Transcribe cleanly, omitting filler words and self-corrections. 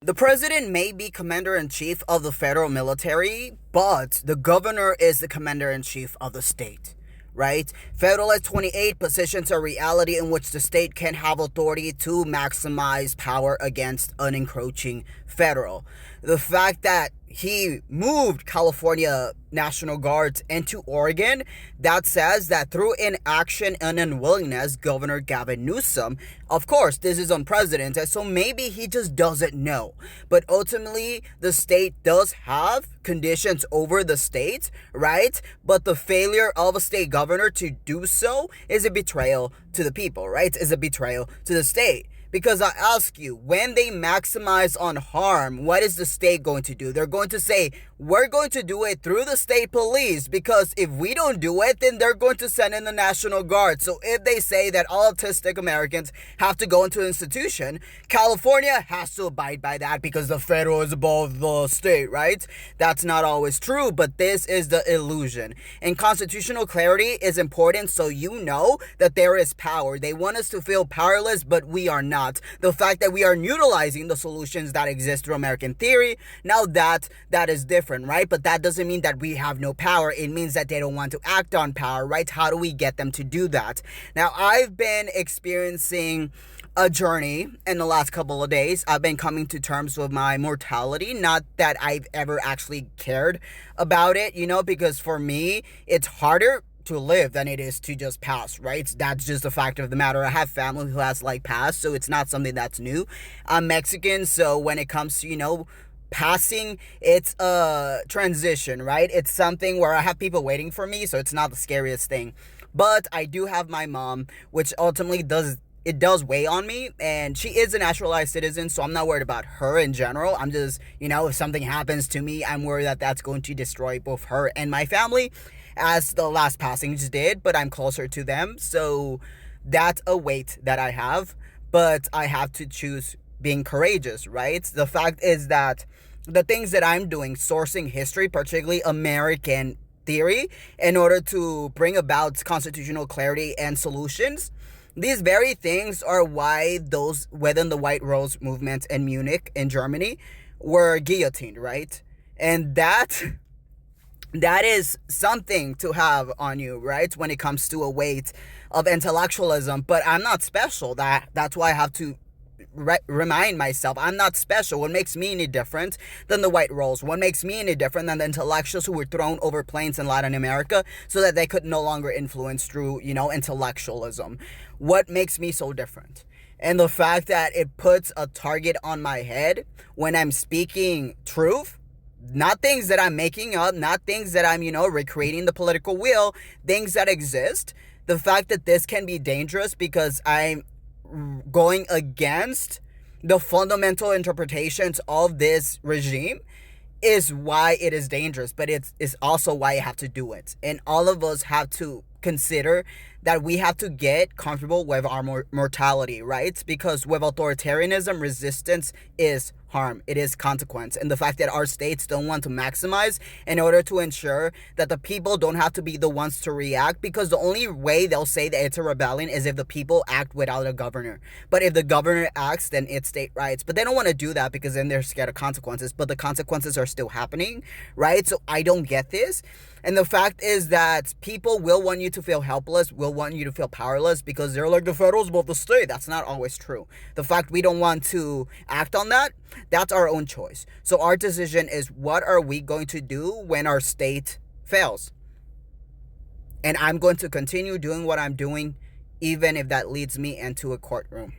The president may be commander-in-chief of the federal military, but the governor is the commander-in-chief of the state, right? Federalist 28 positions a reality in which the state can have authority to maximize power against an encroaching federal. The fact that he moved California National Guards into Oregon, that says that through inaction and unwillingness, Governor Gavin Newsom, of course, this is unprecedented, so maybe he just doesn't know. But ultimately, the state does have conditions over the state, right? But the failure of a state governor to do so is a betrayal to the people, right? Is a betrayal to the state. Because I ask you, when they maximize on harm, what is the state going to do? They're going to say, we're going to do it through the state police, because if we don't do it, then they're going to send in the National Guard. So if they say that all autistic Americans have to go into an institution, California has to abide by that because the federal is above the state, right? That's not always true, but this is the illusion. And constitutional clarity is important so you know that there is power. They want us to feel powerless, but we are not. The fact that we are utilizing the solutions that exist through American theory, now that is different, right? But that doesn't mean that we have no power. It means that they don't want to act on power, right? How do we get them to do that? Now, I've been experiencing a journey in the last couple of days. I've been coming to terms with my mortality. Not that I've ever actually cared about it, because for me, it's harder to live than it is to just pass, right? That's just a fact of the matter. I have family who has passed, so it's not something that's new. I'm Mexican, so when it comes to, passing, it's a transition, right? It's something where I have people waiting for me, so it's not the scariest thing. But I do have my mom, which ultimately does weigh on me, and she is a naturalized citizen, so I'm not worried about her in general. I'm just, if something happens to me, I'm worried that that's going to destroy both her and my family, as the last passings did, but I'm closer to them, so that's a weight that I have, but I have to choose being courageous, right? The fact is that the things that I'm doing, sourcing history, particularly American theory, in order to bring about constitutional clarity and solutions, these very things are why those within the White Rose movement in Munich, in Germany, were guillotined, right? And that is something to have on you, right? When it comes to a weight of intellectualism. But I'm not special. That's why I have to remind myself I'm not special. What makes me any different than the White Rose? What makes me any different than the intellectuals who were thrown over planes in Latin America so that they could no longer influence through, intellectualism? What makes me so different? And the fact that it puts a target on my head when I'm speaking truth, not things that I'm making up, not things that I'm, recreating the political wheel, things that exist. The fact that this can be dangerous because I'm going against the fundamental interpretations of this regime is why it is dangerous, but it's also why you have to do it. And all of us have to consider that we have to get comfortable with our mortality, right? Because with authoritarianism, resistance is harm. It is consequence. And the fact that our states don't want to maximize in order to ensure that the people don't have to be the ones to react, because the only way they'll say that it's a rebellion is if the people act without a governor. But if the governor acts, then it's state rights. But they don't want to do that because then they're scared of consequences. But the consequences are still happening, right? So I don't get this. And the fact is that people will want you to feel helpless, will want you to feel powerless because they're like, the federal's above the state. That's not always true. The fact we don't want to act on that, that's our own choice. So our decision is, what are we going to do when our state fails? And I'm going to continue doing what I'm doing, even if that leads me into a courtroom.